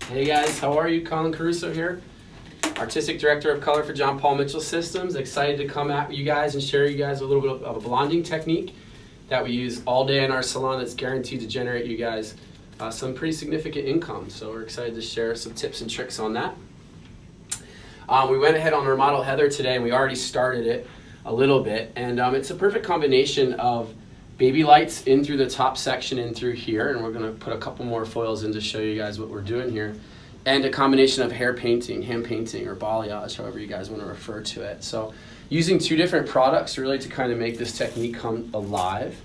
Hey guys, how are you? Colin Caruso here, Artistic Director of Color for John Paul Mitchell Systems. Excited to come at you guys and share you guys a little bit of a blonding technique that we use all day in our salon that's guaranteed to generate you guys some pretty significant income. So we're excited to share some tips and tricks on that. We went ahead on our model Heather today and we already started it a little bit, and it's a perfect combination of Babylights in through the top section in through here, and we're going to put a couple more foils in to show you guys what we're doing here, and a combination of hair painting, hand painting, or balayage, however you guys want to refer to it. So using two different products really to kind of make this technique come alive.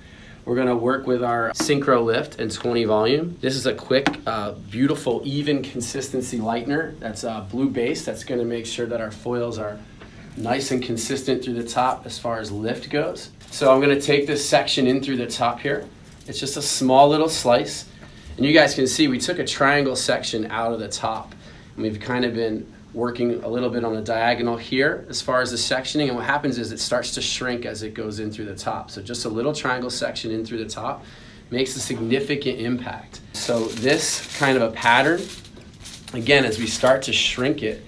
We're going to work with our Synchro Lift and 20 volume. This is a quick, beautiful, even consistency lightener that's blue based. That's going to make sure that our foils are nice and consistent through the top as far as lift goes. So I'm going to take this section in through the top here. It's just a small little slice. And you guys can see we took a triangle section out of the top. And we've kind of been working a little bit on the diagonal here as far as the sectioning. And what happens is it starts to shrink as it goes in through the top. So just a little triangle section in through the top makes a significant impact. So this kind of a pattern, again, as we start to shrink it,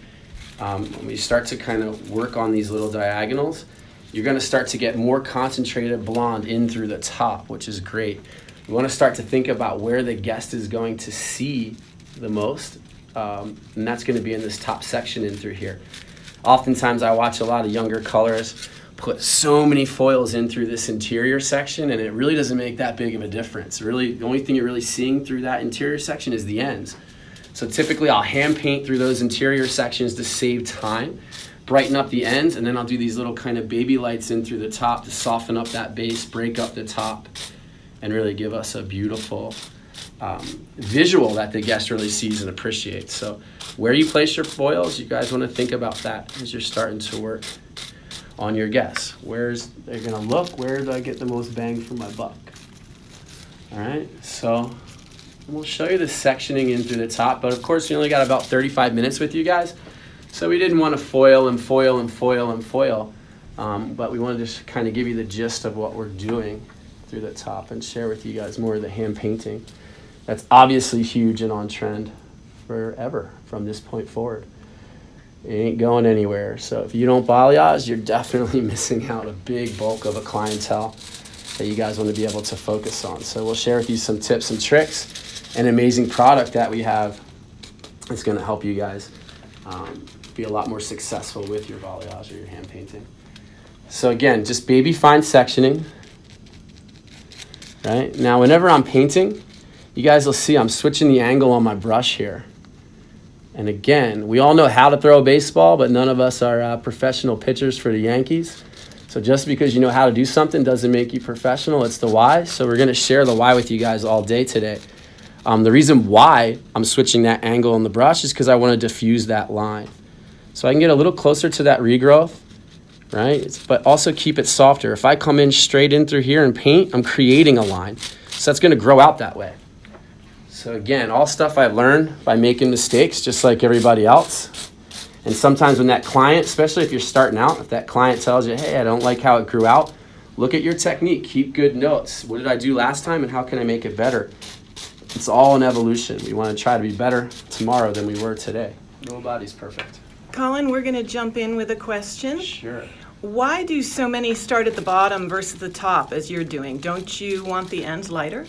when we start to kind of work on these little diagonals, you're going to start to get more concentrated blonde in through the top, which is great. You want to start to think about where the guest is going to see the most, and that's going to be in this top section in through here. Oftentimes I watch a lot of younger colorists put so many foils in through this interior section, and it really doesn't make that big of a difference. Really, the only thing you're really seeing through that interior section is the ends. So typically I'll hand paint through those interior sections to save time, brighten up the ends, and then I'll do these little kind of baby lights in through the top to soften up that base, break up the top, and really give us a beautiful visual that the guest really sees and appreciates. So where you place your foils, you guys want to think about that as you're starting to work on your guests. Where's they're going to look? Where do I get the most bang for my buck? All right, so we'll show you the sectioning in through the top, but of course we only got about 35 minutes with you guys. So we didn't want to foil and foil and foil and foil, but we wanted to just kind of give you the gist of what we're doing through the top and share with you guys more of the hand painting. That's obviously huge and on trend forever from this point forward. It ain't going anywhere. So if you don't balayage, you're definitely missing out a big bulk of a clientele that you guys want to be able to focus on. So we'll share with you some tips and tricks, an amazing product that we have that's going to help you guys be a lot more successful with your balayage or your hand painting. So again, just baby fine sectioning. Right? Now whenever I'm painting, you guys will see I'm switching the angle on my brush here. And again, we all know how to throw a baseball, but none of us are professional pitchers for the Yankees. So just because you know how to do something doesn't make you professional. It's the why. So we're going to share the why with you guys all day today. The reason why I'm switching that angle on the brush is because I want to diffuse that line. So I can get a little closer to that regrowth, right? But also keep it softer. If I come in straight in through here and paint, I'm creating a line. So that's going to grow out that way. So again, all stuff I learned by making mistakes, just like everybody else. And sometimes when that client, especially if you're starting out, if that client tells you, hey, I don't like how it grew out, look at your technique. Keep good notes. What did I do last time and how can I make it better? It's all an evolution. We want to try to be better tomorrow than we were today. Nobody's perfect. Colin, we're going to jump in with a question. Sure. Why do so many start at the bottom versus the top as you're doing? Don't you want the ends lighter?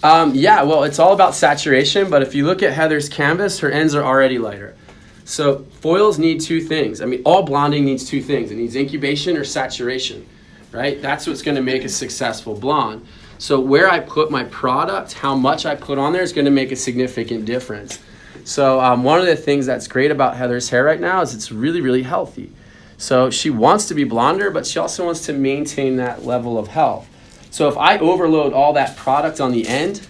Yeah, well, it's all about saturation, but if you look at Heather's canvas, her ends are already lighter. So foils need two things. I mean, all blonding needs two things. It needs incubation or saturation, right? That's what's going to make a successful blonde. So where I put my product, how much I put on there is going to make a significant difference. So one of the things that's great about Heather's hair right now is it's really, really healthy. So she wants to be blonder, but she also wants to maintain that level of health. So if I overload all that product on the end,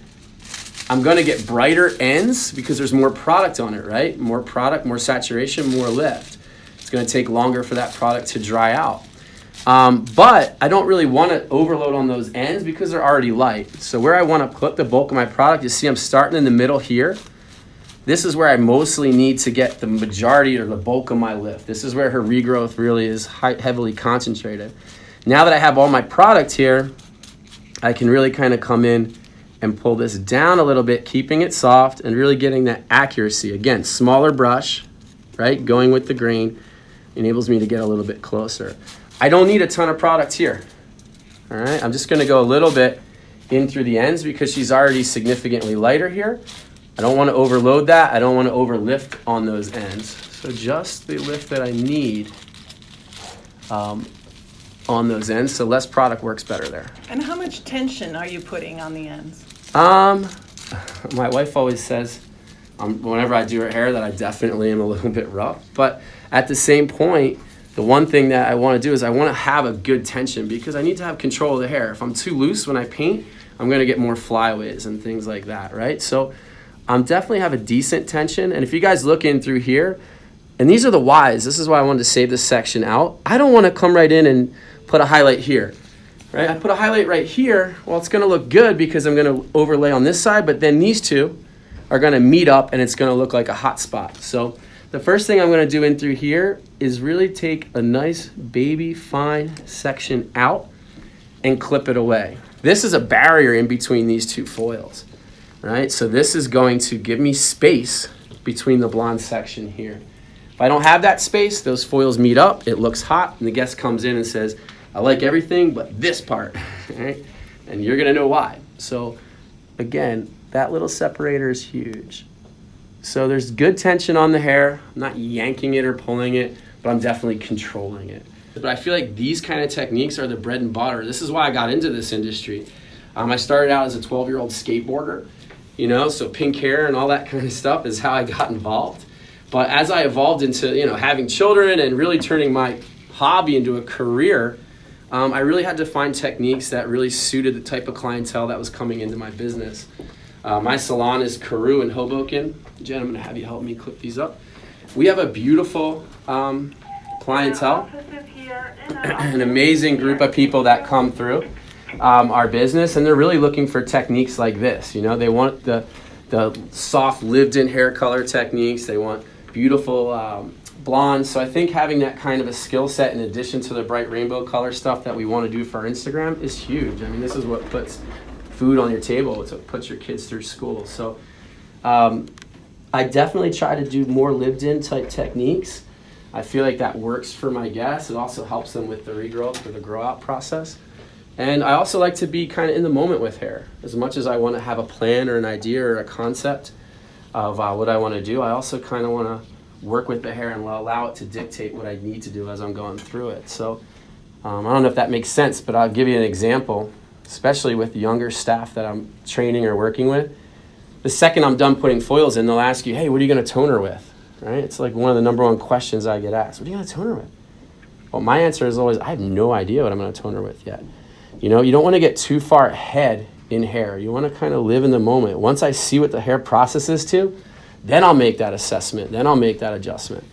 I'm going to get brighter ends because there's more product on it, right? More product, more saturation, more lift. It's going to take longer for that product to dry out. But I don't really want to overload on those ends because they're already light. So where I want to put the bulk of my product, you see I'm starting in the middle here. This is where I mostly need to get the majority or the bulk of my lift. This is where her regrowth really is heavily concentrated. Now that I have all my product here, I can really kind of come in and pull this down a little bit, keeping it soft and really getting that accuracy. Again, smaller brush, right? Going with the grain enables me to get a little bit closer. I don't need a ton of product here. All right, I'm just gonna go a little bit in through the ends because she's already significantly lighter here. I don't wanna overload that. I don't wanna overlift on those ends. So just the lift that I need on those ends, so less product works better there. And how much tension are you putting on the ends? My wife always says, whenever I do her hair, that I definitely am a little bit rough. But at the same point, the one thing that I want to do is I want to have a good tension because I need to have control of the hair. If I'm too loose when I paint, I'm going to get more flyaways and things like that, right? So I'm definitely have a decent tension. And if you guys look in through here, and these are the whys. This is why I wanted to save this section out. I don't want to come right in and put a highlight here, right? I put a highlight right here. Well, it's going to look good because I'm going to overlay on this side, but then these two are going to meet up and it's going to look like a hot spot. So the first thing I'm going to do in through here is really take a nice baby fine section out and clip it away. This is a barrier in between these two foils, right? So this is going to give me space between the blonde section here. If I don't have that space, those foils meet up, it looks hot, and the guest comes in and says, I like everything but this part, right? And you're gonna know why. So again, that little separator is huge. So there's good tension on the hair. I'm not yanking it or pulling it, but I'm definitely controlling it. But I feel like these kind of techniques are the bread and butter. This is why I got into this industry. I started out as a 12-year-old skateboarder, you know, so pink hair and all that kind of stuff is how I got involved. But as I evolved into, you know, having children and really turning my hobby into a career, I really had to find techniques that really suited the type of clientele that was coming into my business. My salon is Caruso in Hoboken. Jen, I'm going to have you help me clip these up. We have a beautiful clientele, an amazing group of people that come through our business, and they're really looking for techniques like this. You know, they want the soft lived-in hair color techniques. They want beautiful blondes. So I think having that kind of a skill set in addition to the bright rainbow color stuff that we want to do for our Instagram is huge. I mean, this is what puts food on your table. It's what puts your kids through school. So I definitely try to do more lived-in type techniques. I feel like that works for my guests. It also helps them with the regrowth or the grow-out process. And I also like to be kind of in the moment with hair. As much as I want to have a plan or an idea or a concept of what I want to do, I also kind of want to work with the hair and allow it to dictate what I need to do as I'm going through it. So I don't know if that makes sense, but I'll give you an example, especially with younger staff that I'm training or working with. The second I'm done putting foils in, they'll ask you, hey, what are you going to tone her with? Right? It's like one of the number one questions I get asked. What are you going to tone her with? Well, my answer is always, I have no idea what I'm going to tone her with yet. You know, you don't want to get too far ahead in hair. You want to kind of live in the moment. Once I see what the hair processes to, then I'll make that assessment. Then I'll make that adjustment.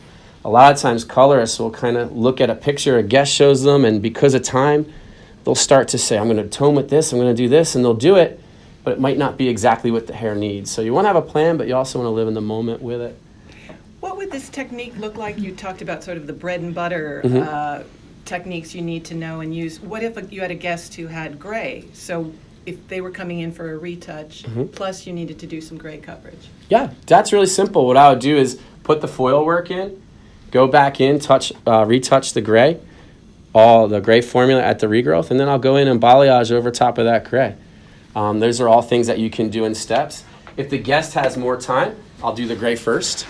A lot of times colorists will kind of look at a picture a guest shows them, and because of time, they'll start to say, I'm going to tone with this, I'm going to do this, and they'll do it, but it might not be exactly what the hair needs. So you want to have a plan, but you also want to live in the moment with it. What would this technique look like? You talked about sort of the bread and butter techniques you need to know and use. What if you had a guest who had gray? So if they were coming in for a retouch, plus you needed to do some gray coverage. Yeah, that's really simple. What I would do is put the foil work in, go back in, retouch the gray, all the gray formula at the regrowth, and then I'll go in and balayage over top of that gray. Those are all things that you can do in steps. If the guest has more time, I'll do the gray first.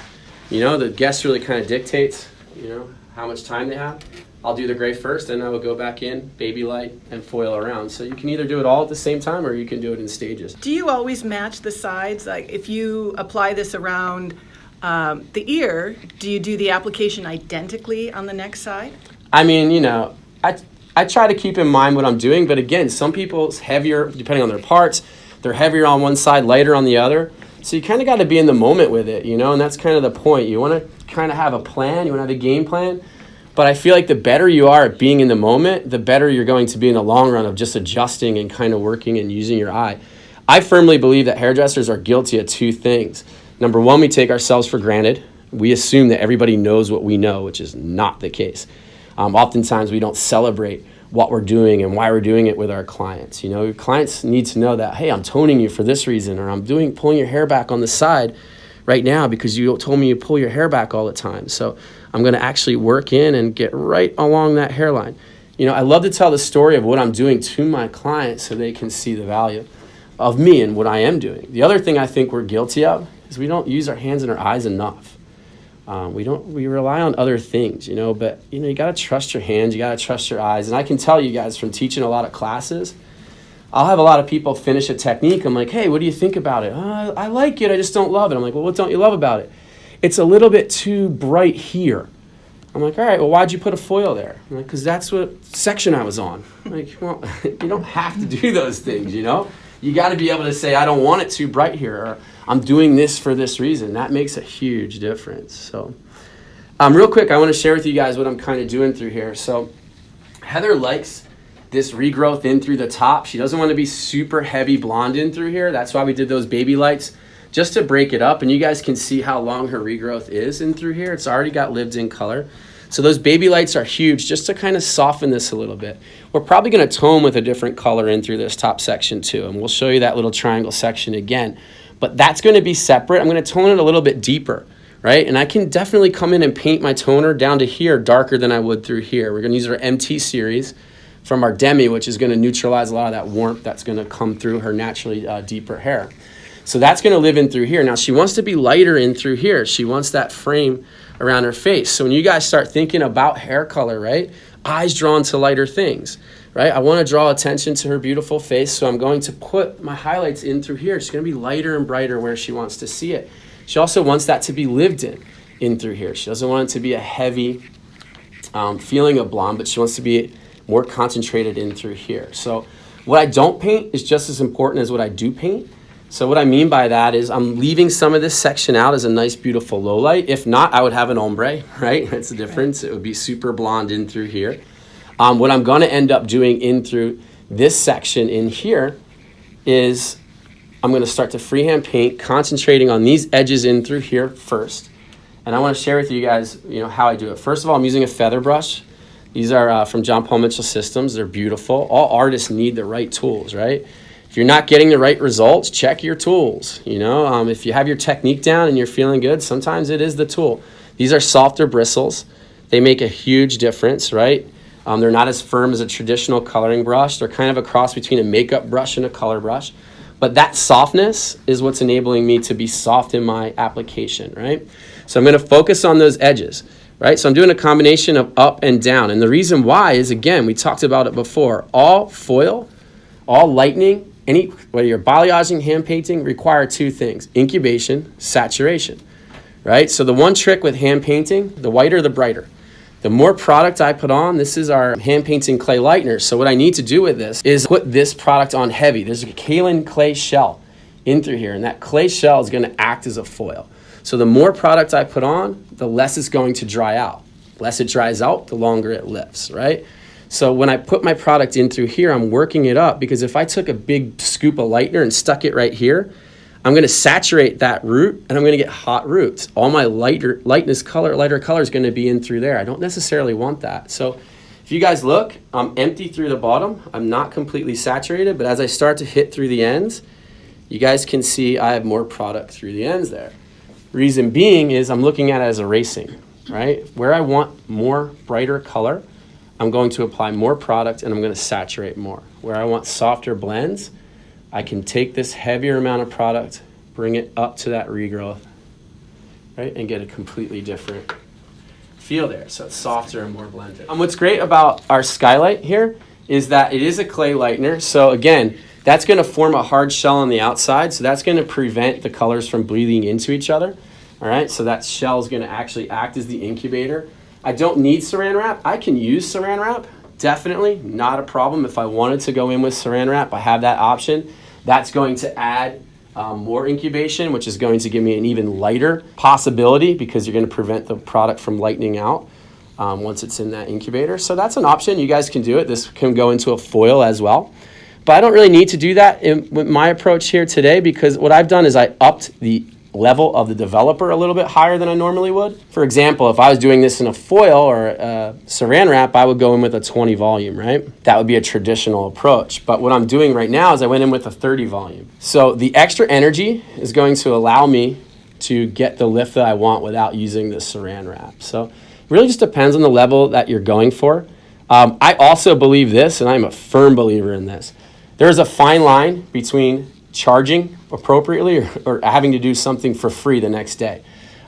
You know, the guest really kind of dictates, you know, how much time they have. I'll do the gray first, and I will go back in, Babylight, and foil around. So you can either do it all at the same time, or you can do it in stages. Do you always match the sides? Like if you apply this around the ear, do you do the application identically on the next side? I mean, you know, I try to keep in mind what I'm doing, but again, some people's heavier, depending on their parts, they're heavier on one side, lighter on the other. So you kind of got to be in the moment with it, you know, and that's kind of the point. You want to kind of have a plan, you want to have a game plan, but I feel like the better you are at being in the moment, the better you're going to be in the long run of just adjusting and kind of working and using your eye. I firmly believe that hairdressers are guilty of two things. Number one, we take ourselves for granted. We assume that everybody knows what we know, which is not the case. Oftentimes we don't celebrate what we're doing and why we're doing it with our clients. You know, your clients need to know that, hey, I'm toning you for this reason, or I'm pulling your hair back on the side right now because you told me you pull your hair back all the time. So I'm going to actually work in and get right along that hairline. You know, I love to tell the story of what I'm doing to my clients so they can see the value of me and what I am doing. The other thing I think we're guilty of is we don't use our hands and our eyes enough. We rely on other things, you know, but, you know, you got to trust your hands, you got to trust your eyes. And I can tell you guys from teaching a lot of classes, I'll have a lot of people finish a technique. I'm like, hey, what do you think about it? I like it, I just don't love it. I'm like, well, what don't you love about it? It's a little bit too bright here. I'm like, all right, well, why'd you put a foil there? I'm like, because that's what section I was on. I'm like, well, you don't have to do those things, you know? You got to be able to say, I don't want it too bright here, or I'm doing this for this reason. That makes a huge difference. So real quick, I want to share with you guys what I'm kind of doing through here. So Heather likes this regrowth in through the top. She doesn't want to be super heavy blonde in through here. That's why we did those Babylights, just to break it up. And you guys can see how long her regrowth is in through here. It's already got lived in color. So those Babylights are huge just to kind of soften this a little bit. We're probably going to tone with a different color in through this top section too. And we'll show you that little triangle section again. But that's going to be separate. I'm going to tone it a little bit deeper, right? And I can definitely come in and paint my toner down to here darker than I would through here. We're going to use our MT series from our Demi, which is going to neutralize a lot of that warmth that's going to come through her naturally deeper hair. So that's going to live in through here. Now she wants to be lighter in through here. She wants that frame around her face. So when you guys start thinking about hair color, right? Eyes drawn to lighter things, right? I want to draw attention to her beautiful face, so I'm going to put my highlights in through here. It's going to be lighter and brighter where she wants to see it. She also wants that to be lived in through here. She doesn't want it to be a heavy feeling of blonde, but she wants to be more concentrated in through here. So what I don't paint is just as important as what I do paint. So what I mean by that is I'm leaving some of this section out as a nice, beautiful low light. If not, I would have an ombre, right? That's the difference. It would be super blonde in through here. What I'm going to end up doing in through this section in here is I'm going to start to freehand paint, concentrating on these edges in through here first. And I want to share with you guys, you know, how I do it. First of all, I'm using a feather brush. These are from John Paul Mitchell Systems. They're beautiful. All artists need the right tools, right? If you're not getting the right results, check your tools. You know, if you have your technique down and you're feeling good, sometimes it is the tool. These are softer bristles. They make a huge difference, right? They're not as firm as a traditional coloring brush. They're kind of a cross between a makeup brush and a color brush. But that softness is what's enabling me to be soft in my application, right? So I'm going to focus on those edges, right? So I'm doing a combination of up and down. And the reason why is, again, we talked about it before. All foil, all lightning, whether you're balayaging, hand painting, require two things: incubation, saturation, right? So the one trick with hand painting, the whiter, the brighter. The more product I put on, this is our hand painting clay lightener. So what I need to do with this is put this product on heavy. There's a kaolin clay shell in through here, and that clay shell is going to act as a foil. So the more product I put on, the less it's going to dry out. The less it dries out, the longer it lifts, right? So when I put my product in through here, I'm working it up, because if I took a big scoop of lightener and stuck it right here, I'm going to saturate that root and I'm going to get hot roots. All my lighter color is going to be in through there. I don't necessarily want that. So if you guys look, I'm empty through the bottom. I'm not completely saturated, but as I start to hit through the ends, you guys can see I have more product through the ends there. Reason being is I'm looking at it as erasing, right? Where I want more brighter color, I'm going to apply more product and I'm going to saturate more. Where I want softer blends, I can take this heavier amount of product, bring it up to that regrowth, right, and get a completely different feel there. So it's softer and more blended. What's great about our Skylight here is that it is a clay lightener. So again, that's going to form a hard shell on the outside. So that's going to prevent the colors from bleeding into each other. All right, so that shell is going to actually act as the incubator. I don't need saran wrap. I can use saran wrap. Definitely not a problem. If I wanted to go in with saran wrap, I have that option. That's going to add more incubation, which is going to give me an even lighter possibility, because you're going to prevent the product from lightening out once it's in that incubator. So that's an option. You guys can do it. This can go into a foil as well. But I don't really need to do that with my approach here today, because what I've done is I upped the level of the developer a little bit higher than I normally would. For example, if I was doing this in a foil or a saran wrap, I would go in with a 20 volume, right? That would be a traditional approach. But what I'm doing right now is I went in with a 30 volume. So the extra energy is going to allow me to get the lift that I want without using the saran wrap. So it really just depends on the level that you're going for. I also believe this, and I'm a firm believer in this. There's a fine line between charging appropriately or having to do something for free the next day.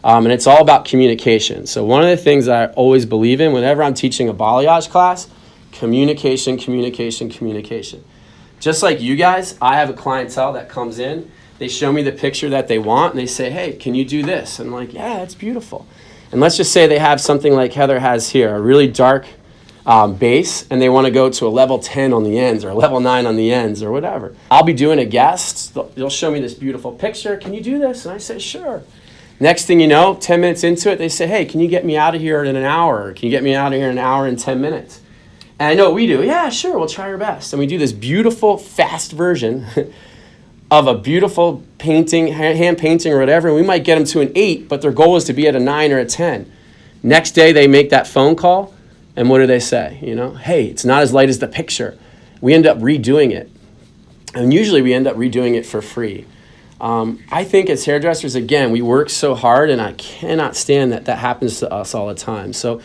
And it's all about communication. So one of the things that I always believe in whenever I'm teaching a balayage class, communication, communication, communication. Just like you guys, I have a clientele that comes in, they show me the picture that they want, and they say, hey, can you do this? And I'm like, yeah, it's beautiful. And let's just say they have something like Heather has here, a really dark base, and they want to go to a level 10 on the ends or a level 9 on the ends or whatever. I'll be doing a guest. They'll show me this beautiful picture. Can you do this? And I say, sure. Next thing you know, 10 minutes into it, they say, hey, can you get me out of here in an hour? Or can you get me out of here in an hour and 10 minutes? And I know what we do. Yeah, sure, we'll try our best. And we do this beautiful, fast version of a beautiful painting, hand painting or whatever, and we might get them to an 8, but their goal is to be at a 9 or a 10. Next day, they make that phone call. And what do they say? You know, hey, it's not as light as the picture. We end up redoing it. And usually we end up redoing it for free. I think as hairdressers, again, we work so hard, and I cannot stand that happens to us all the time. So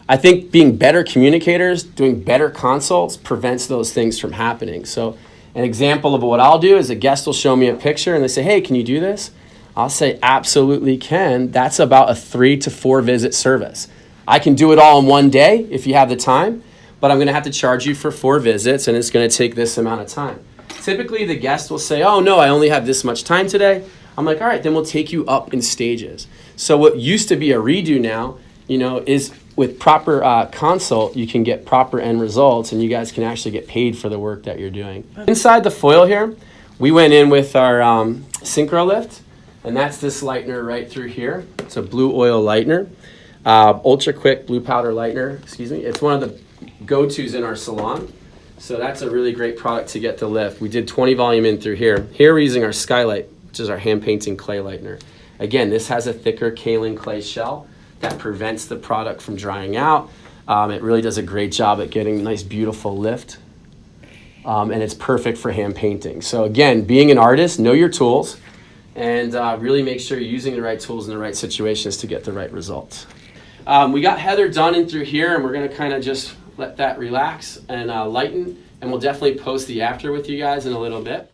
I think being better communicators, doing better consults prevents those things from happening. So an example of what I'll do is a guest will show me a picture and they say, hey, can you do this? I'll say, absolutely can. That's about a 3 to 4 visit service. I can do it all in one day if you have the time, but I'm going to have to charge you for 4 visits, and it's going to take this amount of time. Typically, the guest will say, oh, no, I only have this much time today. I'm like, all right, then we'll take you up in stages. So what used to be a redo now, you know, is with proper consult, you can get proper end results, and you guys can actually get paid for the work that you're doing. Inside the foil here, we went in with our Synchro Lift, and that's this lightener right through here. It's a blue oil lightener. Ultra quick blue powder lightener, It's one of the go-tos in our salon. So that's a really great product to get the lift. We did 20 volume in through here. Here we're using our Skylight, which is our hand painting clay lightener. Again, this has a thicker kaolin clay shell that prevents the product from drying out. It really does a great job at getting a nice, beautiful lift. And it's perfect for hand painting. So again, being an artist, know your tools, and really make sure you're using the right tools in the right situations to get the right results. We got Heather done in through here, and we're going to kind of just let that relax and lighten, and we'll definitely post the after with you guys in a little bit.